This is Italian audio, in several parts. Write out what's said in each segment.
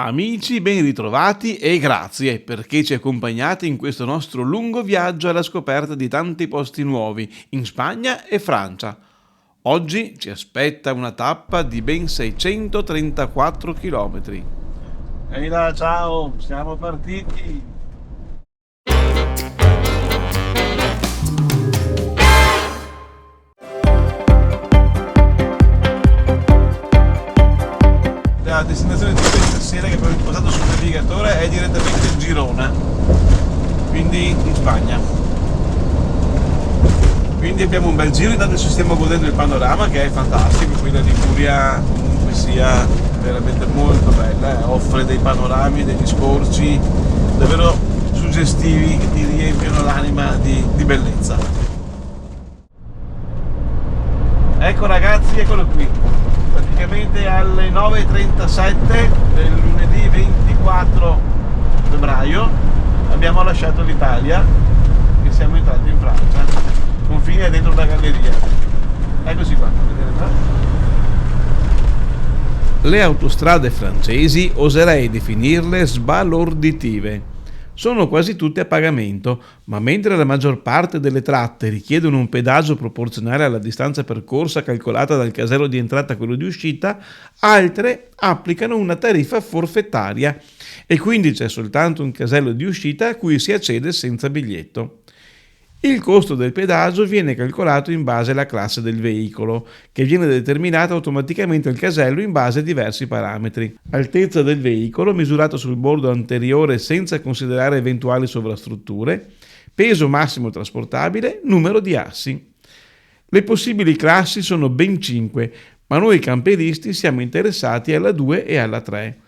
Amici, ben ritrovati e grazie perché ci accompagnate in questo nostro lungo viaggio alla scoperta di tanti posti nuovi in Spagna e Francia. Oggi ci aspetta una tappa di ben 634 km. Ehi là, ciao, siamo partiti. La destinazione di questa sera che abbiamo posato sul navigatore è direttamente Girona, quindi in Spagna. Quindi abbiamo un bel giro, intanto ci stiamo godendo il panorama che è fantastico, qui la Liguria comunque sia veramente molto bella, offre dei panorami, degli scorci davvero suggestivi che ti riempiono l'anima di bellezza. Ecco ragazzi, eccolo qui, praticamente alle 9:37 del lunedì 24 febbraio abbiamo lasciato l'Italia e siamo entrati in Francia, confine dentro la galleria. Eccoci qua, vedete? Le autostrade francesi oserei definirle sbalorditive. Sono quasi tutte a pagamento, ma mentre la maggior parte delle tratte richiedono un pedaggio proporzionale alla distanza percorsa calcolata dal casello di entrata a quello di uscita, altre applicano una tariffa forfettaria e quindi c'è soltanto un casello di uscita a cui si accede senza biglietto. Il costo del pedaggio viene calcolato in base alla classe del veicolo, che viene determinata automaticamente al casello in base a diversi parametri. Altezza del veicolo misurata sul bordo anteriore senza considerare eventuali sovrastrutture, peso massimo trasportabile, numero di assi. Le possibili classi sono ben 5, ma noi camperisti siamo interessati alla 2 e alla 3.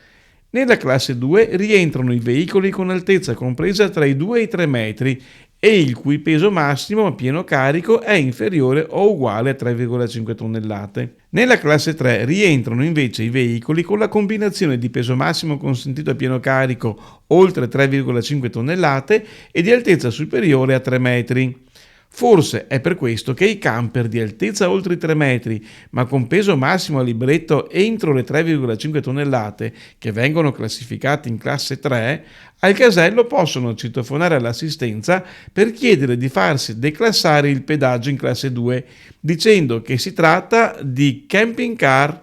Nella classe 2 rientrano i veicoli con altezza compresa tra i 2 e i 3 metri e il cui peso massimo a pieno carico è inferiore o uguale a 3,5 tonnellate. Nella classe 3 rientrano invece i veicoli con la combinazione di peso massimo consentito a pieno carico oltre 3,5 tonnellate e di altezza superiore a 3 metri. Forse è per questo che i camper di altezza oltre i 3 metri, ma con peso massimo a libretto entro le 3,5 tonnellate, che vengono classificati in classe 3, al casello possono citofonare all'assistenza per chiedere di farsi declassare il pedaggio in classe 2, dicendo che si tratta di camping car.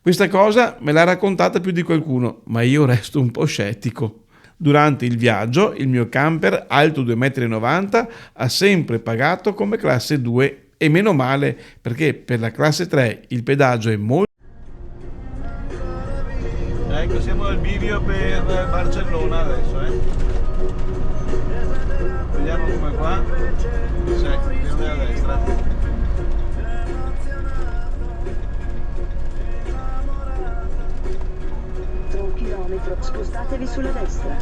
Questa cosa me l'ha raccontata più di qualcuno, ma io resto un po' scettico. Durante il viaggio il mio camper alto 2,90 m ha sempre pagato come classe 2 e meno male perché per la classe 3 il pedaggio è molto... Ecco, siamo al bivio per Barcellona adesso, Vediamo come qua. Sì, andiamo a destra. Spostatevi sulla destra.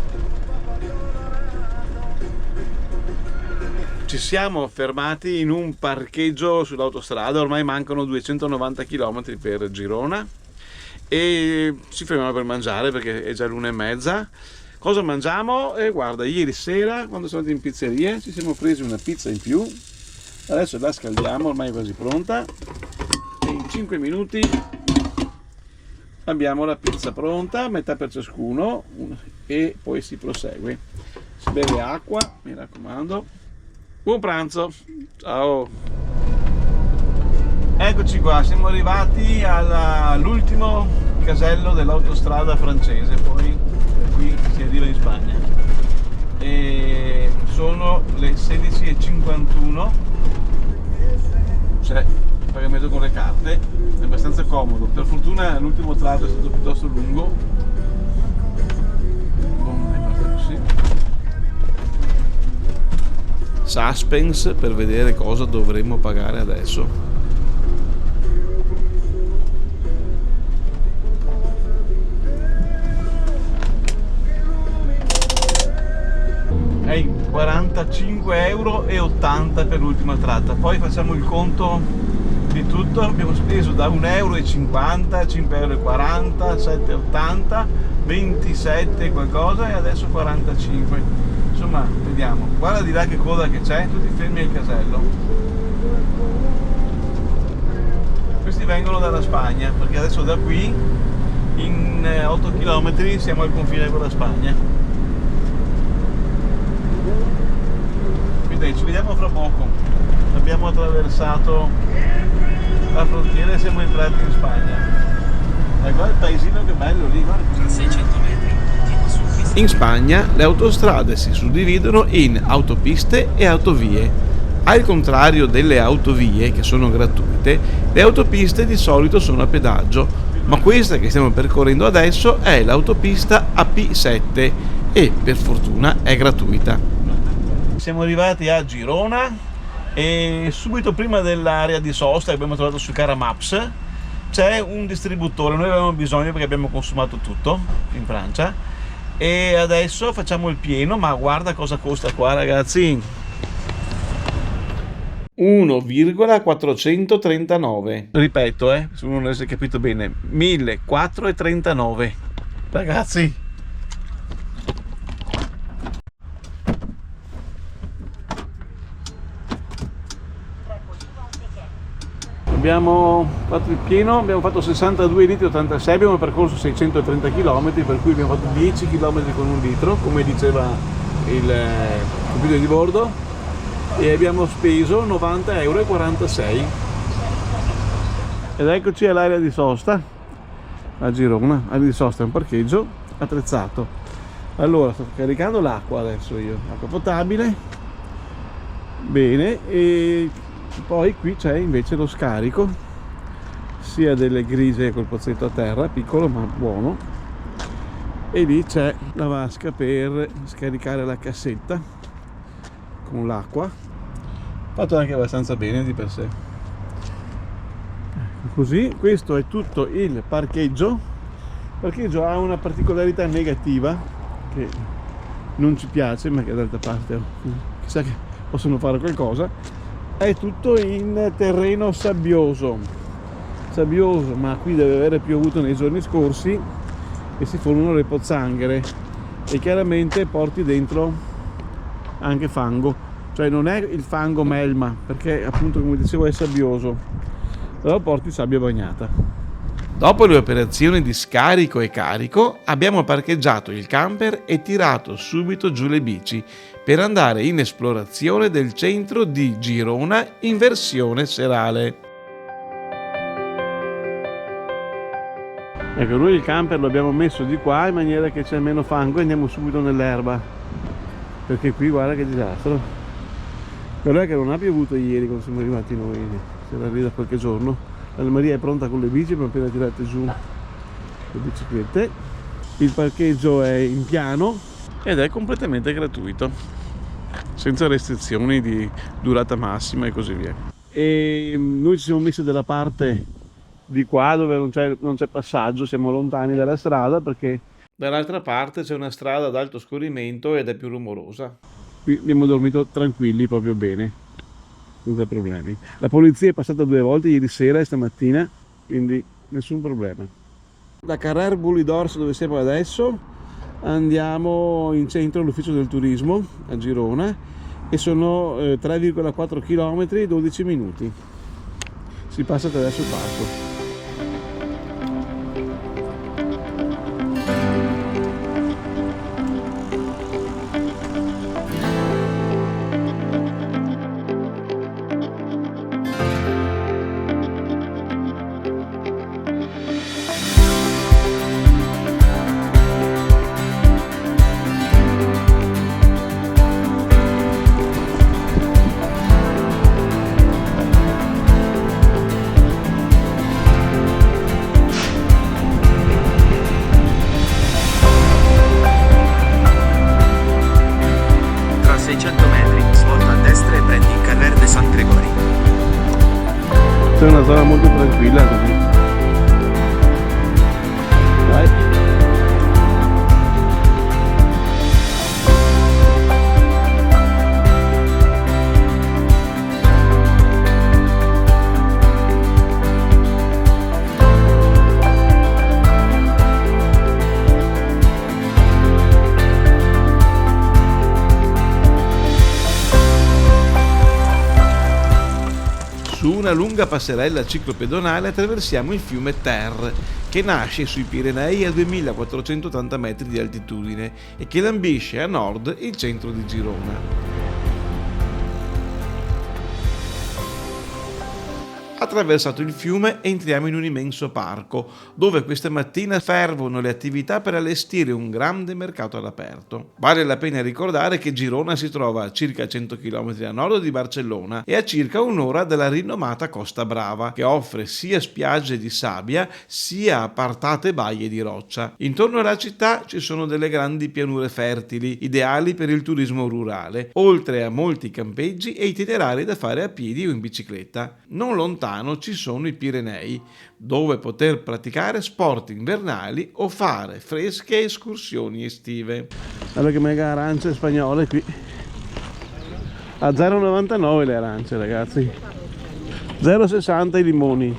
Ci siamo fermati in un parcheggio sull'autostrada, ormai mancano 290 km per Girona e ci fermiamo per mangiare perché è già l'1:30. Cosa mangiamo? Guarda, ieri sera quando siamo andati in pizzeria ci siamo presi una pizza in più, adesso la scaldiamo, ormai è quasi pronta e in 5 minuti abbiamo la pizza pronta, metà per ciascuno e poi si prosegue. Si beve acqua, mi raccomando. Buon pranzo, ciao! Eccoci qua, siamo arrivati all'ultimo casello dell'autostrada francese, poi da qui si arriva in Spagna. E sono le 16:51, c'è il pagamento con le carte, è abbastanza comodo, per fortuna l'ultimo tratto è stato piuttosto lungo. Così. Suspense per vedere cosa dovremmo pagare adesso. È 45,80 € per l'ultima tratta, poi facciamo il conto di tutto, abbiamo speso da 1,50 €, 5,40 €, 7,80 €, 27 qualcosa e adesso 45. Insomma, vediamo, guarda di là che coda che c'è, tutti fermi al casello. Questi vengono dalla Spagna, perché adesso da qui in in 8 km siamo al confine con la Spagna. Quindi ci vediamo fra poco. Abbiamo attraversato la frontiera e siamo entrati in Spagna. E guarda il paesino che bello lì, guarda. Tra 600 metri, continua sul pista. In Spagna le autostrade si suddividono in autopiste e autovie. Al contrario delle autovie, che sono gratuite, le autopiste di solito sono a pedaggio, ma questa che stiamo percorrendo adesso è l'autopista AP7 e per fortuna è gratuita. Siamo arrivati a Girona e subito prima dell'area di sosta che abbiamo trovato su Caramaps c'è un distributore. Noi avevamo bisogno perché abbiamo consumato tutto in Francia e adesso facciamo il pieno, ma guarda cosa costa qua, ragazzi. 1,439. Ripeto, se uno non avesse capito bene, 1.439, ragazzi. Abbiamo fatto il pieno, abbiamo fatto 62 litri 86, abbiamo percorso 630 km, per cui abbiamo fatto 10 km con un litro, come diceva il computer di bordo, e abbiamo speso 90,46 €. Ed eccoci all'area di sosta a Girona. L'area di sosta è un parcheggio attrezzato. Allora, sto caricando l'acqua adesso io, acqua potabile, bene, e poi qui c'è invece lo scarico sia delle grigie col pozzetto a terra, piccolo ma buono, e lì c'è la vasca per scaricare la cassetta con l'acqua, fatto anche abbastanza bene di per sé. Così, questo è tutto il parcheggio. Il parcheggio ha una particolarità negativa che non ci piace, ma che d'altra parte chissà che possono fare qualcosa. È tutto in terreno sabbioso, ma qui deve aver piovuto nei giorni scorsi e si formano le pozzanghere e chiaramente porti dentro anche fango, cioè non è il fango melma, perché appunto, come dicevo, è sabbioso, però porti sabbia bagnata. Dopo le operazioni di scarico e carico abbiamo parcheggiato il camper e tirato subito giù le bici per andare in esplorazione del centro di Girona in versione serale. Ecco, noi il camper lo abbiamo messo di qua in maniera che c'è meno fango e andiamo subito nell'erba, perché qui guarda che disastro. Però è che non ha piovuto ieri quando siamo arrivati noi, se era lì da qualche giorno. Anna Maria è pronta con le bici, abbiamo appena tirato giù le biciclette. Il parcheggio è in piano ed è completamente gratuito, senza restrizioni di durata massima e così via. E noi ci siamo messi dalla parte di qua dove non c'è passaggio, siamo lontani dalla strada perché Dall'altra parte c'è una strada ad alto scorrimento ed è più rumorosa. qui abbiamo dormito tranquilli, proprio bene, senza problemi. La polizia è passata 2 volte ieri sera e stamattina, quindi nessun problema. Da Carrer Bulli d'Ors, dove siamo adesso, andiamo in centro all'ufficio del turismo a Girona e sono 3,4 km 12 minuti. Si passa attraverso il parco. È una zona molto tranquilla così. Vai. Su una lunga passerella ciclopedonale attraversiamo il fiume Ter, che nasce sui Pirenei a 2480 metri di altitudine e che lambisce a nord il centro di Girona. Attraversato il fiume entriamo in un immenso parco, dove questa mattina fervono le attività per allestire un grande mercato all'aperto. Vale la pena ricordare che Girona si trova a circa 100 km a nord di Barcellona e a circa un'ora dalla rinomata Costa Brava, che offre sia spiagge di sabbia sia appartate baie di roccia. Intorno alla città ci sono delle grandi pianure fertili, ideali per il turismo rurale, oltre a molti campeggi e itinerari da fare a piedi o in bicicletta. Non lontano ci sono i Pirenei, dove poter praticare sport invernali o fare fresche escursioni estive. Allora che mega arance spagnole qui. A 0,99 le arance, ragazzi. 0,60 i limoni.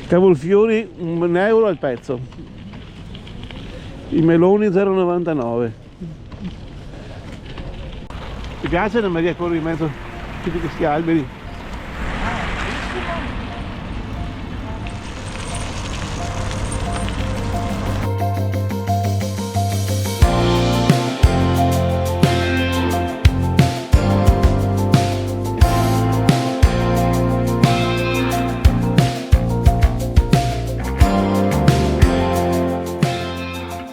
Cavolfiori 1 euro al pezzo. I meloni 0,99. Ti piace la Maria corre in mezzo a tutti questi alberi?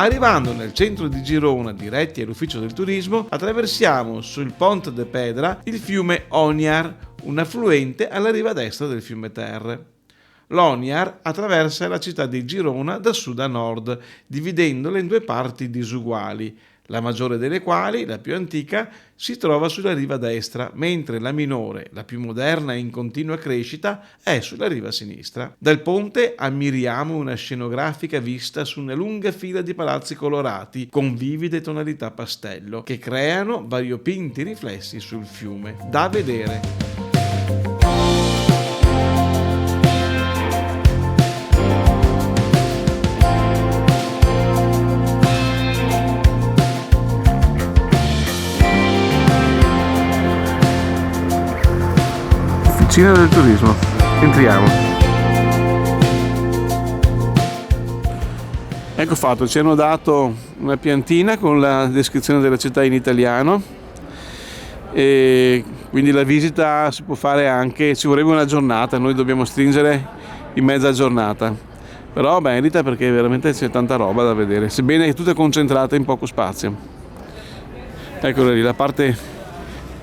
Arrivando nel centro di Girona, diretti all'ufficio del turismo, attraversiamo sul Pont de Pedra il fiume Oniar, un affluente alla riva destra del fiume Ter. L'Oniar attraversa la città di Girona da sud a nord, dividendola in due parti disuguali, la maggiore delle quali, la più antica, si trova sulla riva destra, mentre la minore, la più moderna e in continua crescita, è sulla riva sinistra. Dal ponte ammiriamo una scenografica vista su una lunga fila di palazzi colorati con vivide tonalità pastello, che creano variopinti riflessi sul fiume. Da vedere! Officina del turismo, entriamo. Ecco fatto, ci hanno dato una piantina con la descrizione della città in italiano e quindi la visita si può fare anche, ci vorrebbe una giornata, noi dobbiamo stringere in mezza giornata, però merita perché veramente c'è tanta roba da vedere, sebbene è tutta concentrata in poco spazio. Eccola lì, la parte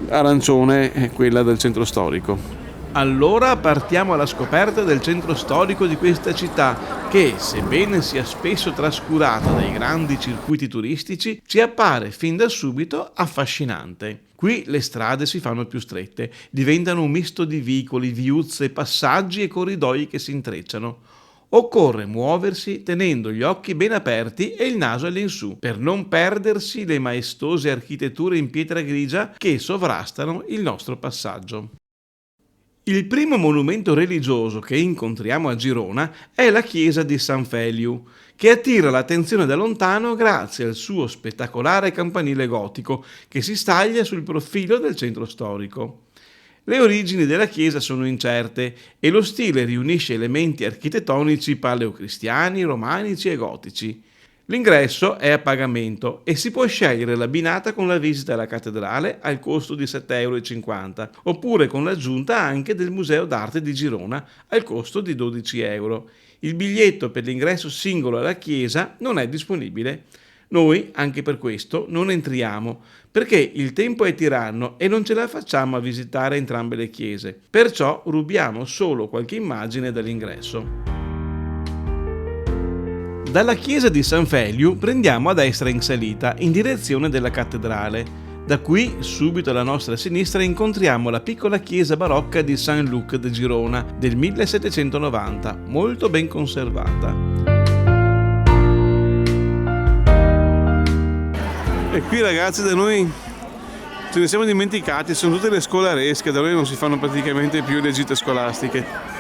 arancione è quella del centro storico. Allora partiamo alla scoperta del centro storico di questa città che, sebbene sia spesso trascurata dai grandi circuiti turistici, ci appare fin da subito affascinante. Qui le strade si fanno più strette, diventano un misto di vicoli, viuzze, passaggi e corridoi che si intrecciano. Occorre muoversi tenendo gli occhi ben aperti e il naso all'insù, per non perdersi le maestose architetture in pietra grigia che sovrastano il nostro passaggio. Il primo monumento religioso che incontriamo a Girona è la chiesa di San Feliu, che attira l'attenzione da lontano grazie al suo spettacolare campanile gotico che si staglia sul profilo del centro storico. Le origini della chiesa sono incerte e lo stile riunisce elementi architettonici paleocristiani, romanici e gotici. L'ingresso è a pagamento e si può scegliere l'abbinata con la visita alla cattedrale al costo di 7,50 € oppure con l'aggiunta anche del Museo d'Arte di Girona al costo di 12 €. Il biglietto per l'ingresso singolo alla chiesa non è disponibile. Noi, anche per questo, non entriamo, perché il tempo è tiranno e non ce la facciamo a visitare entrambe le chiese. Perciò rubiamo solo qualche immagine dall'ingresso. Dalla chiesa di San Feliu prendiamo a destra in salita, in direzione della cattedrale. Da qui, subito alla nostra sinistra, incontriamo la piccola chiesa barocca di Saint-Luc de Girona del 1790, molto ben conservata. E qui ragazzi da noi ce ne siamo dimenticati, sono tutte le scolaresche, da noi non si fanno praticamente più le gite scolastiche.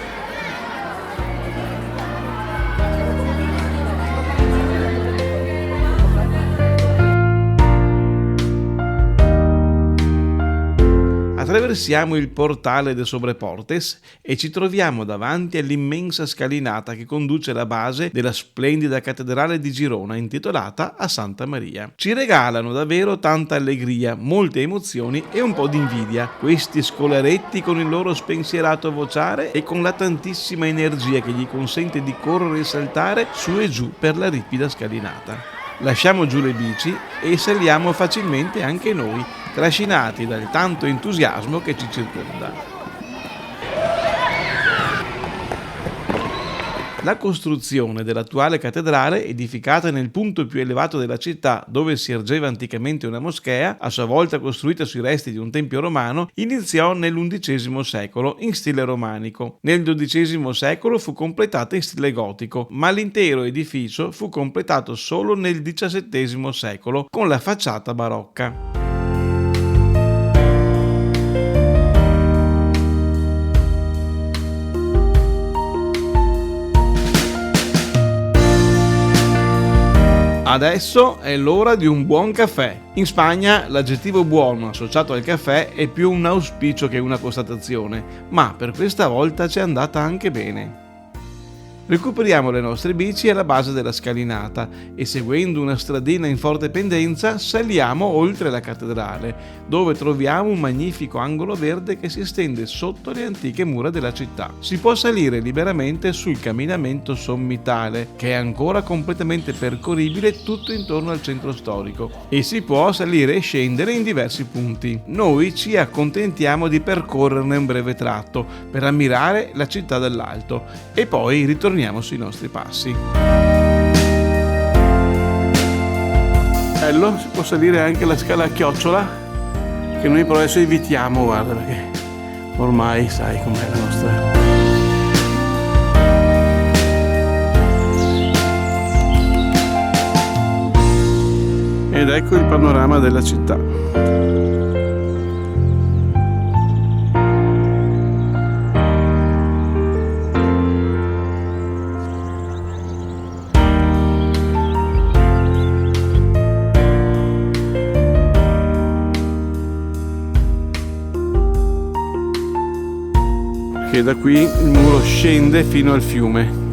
A Attraversiamo il portale de Sobreportes e ci troviamo davanti all'immensa scalinata che conduce alla base della splendida cattedrale di Girona intitolata a Santa Maria. Ci regalano davvero tanta allegria, molte emozioni e un po' di invidia questi scolaretti con il loro spensierato vociare e con la tantissima energia che gli consente di correre e saltare su e giù per la ripida scalinata. Lasciamo giù le bici e saliamo facilmente anche noi, trascinati dal tanto entusiasmo che ci circonda. La costruzione dell'attuale cattedrale, edificata nel punto più elevato della città dove si ergeva anticamente una moschea, a sua volta costruita sui resti di un tempio romano, iniziò nell'XI secolo in stile romanico. Nel XII secolo fu completata in stile gotico, ma l'intero edificio fu completato solo nel XVII secolo con la facciata barocca. Adesso è l'ora di un buon caffè. In Spagna l'aggettivo buono associato al caffè è più un auspicio che una constatazione, ma per questa volta ci è andata anche bene. Recuperiamo le nostre bici alla base della scalinata e seguendo una stradina in forte pendenza saliamo oltre la cattedrale, dove troviamo un magnifico angolo verde che si estende sotto le antiche mura della città. Si può salire liberamente sul camminamento sommitale, che è ancora completamente percorribile tutto intorno al centro storico, e si può salire e scendere in diversi punti. Noi ci accontentiamo di percorrerne un breve tratto per ammirare la città dall'alto e poi ritorniamo sui nostri passi. Bello, si può salire anche la scala a chiocciola, che noi però adesso evitiamo, guarda, perché ormai sai com'è la nostra. Ed ecco il panorama della città. Che da qui il muro scende fino al fiume.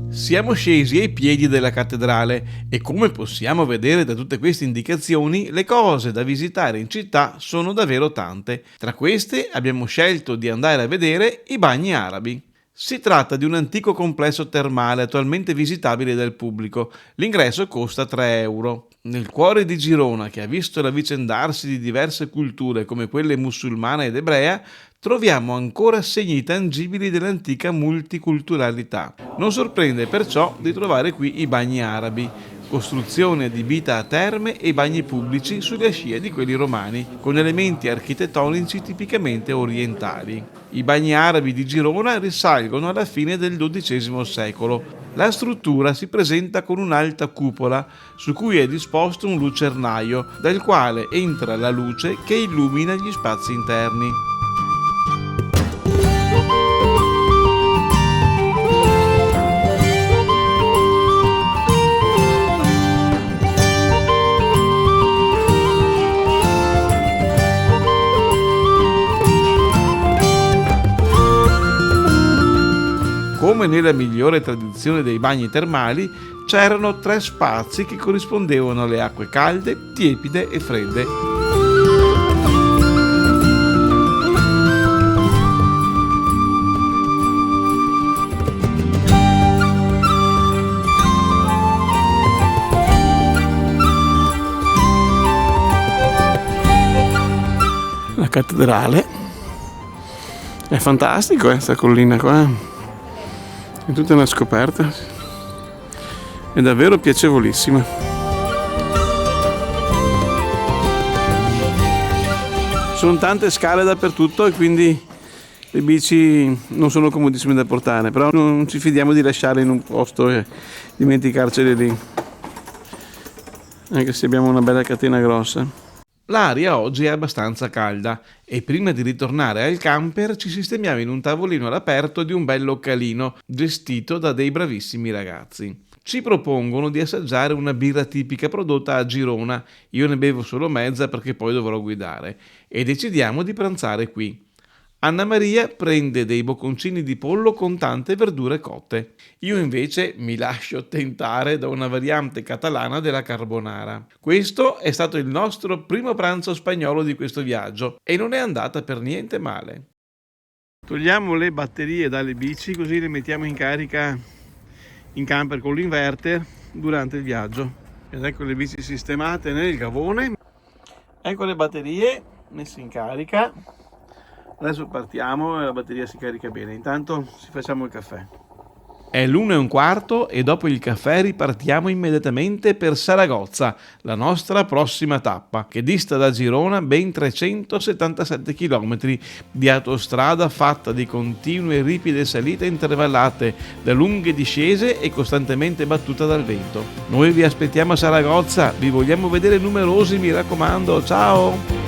Siamo scesi ai piedi della cattedrale e come possiamo vedere da tutte queste indicazioni, le cose da visitare in città sono davvero tante. Tra queste abbiamo scelto di andare a vedere i bagni arabi. Si tratta di un antico complesso termale attualmente visitabile dal pubblico. L'ingresso costa 3 euro. Nel cuore di Girona, che ha visto l'avvicendarsi di diverse culture come quelle musulmana ed ebrea, troviamo ancora segni tangibili dell'antica multiculturalità. Non sorprende perciò di trovare qui i bagni arabi, costruzione adibita a terme e bagni pubblici sulle scie di quelli romani, con elementi architettonici tipicamente orientali. I bagni arabi di Girona risalgono alla fine del XII secolo. La struttura si presenta con un'alta cupola su cui è disposto un lucernaio, dal quale entra la luce che illumina gli spazi interni. Come nella migliore tradizione dei bagni termali, c'erano 3 spazi che corrispondevano alle acque calde, tiepide e fredde. La cattedrale è fantastico, questa collina qua. È tutta una scoperta, è davvero piacevolissima. Sono tante scale dappertutto e quindi le bici non sono comodissime da portare, però non ci fidiamo di lasciarle in un posto e dimenticarcele lì, anche se abbiamo una bella catena grossa. L'aria oggi è abbastanza calda e prima di ritornare al camper ci sistemiamo in un tavolino all'aperto di un bel localino gestito da dei bravissimi ragazzi. ci propongono di assaggiare una birra tipica prodotta a Girona. Io ne bevo solo mezza perché poi dovrò guidare e decidiamo di pranzare qui. Anna Maria prende dei bocconcini di pollo con tante verdure cotte. Io invece mi lascio tentare da una variante catalana della carbonara. Questo è stato il nostro primo pranzo spagnolo di questo viaggio e non è andata per niente male. Togliamo le batterie dalle bici così le mettiamo in carica in camper con l'inverter durante il viaggio. Ed ecco le bici sistemate nel gavone. Ecco le batterie messe in carica. Adesso partiamo e la batteria si carica bene. Intanto ci facciamo il caffè. È l'1:15 e dopo il caffè ripartiamo immediatamente per Saragozza, la nostra prossima tappa, che dista da Girona ben 377 km di autostrada fatta di continue ripide salite intervallate da lunghe discese e costantemente battuta dal vento. Noi vi aspettiamo a Saragozza, vi vogliamo vedere numerosi, mi raccomando, ciao!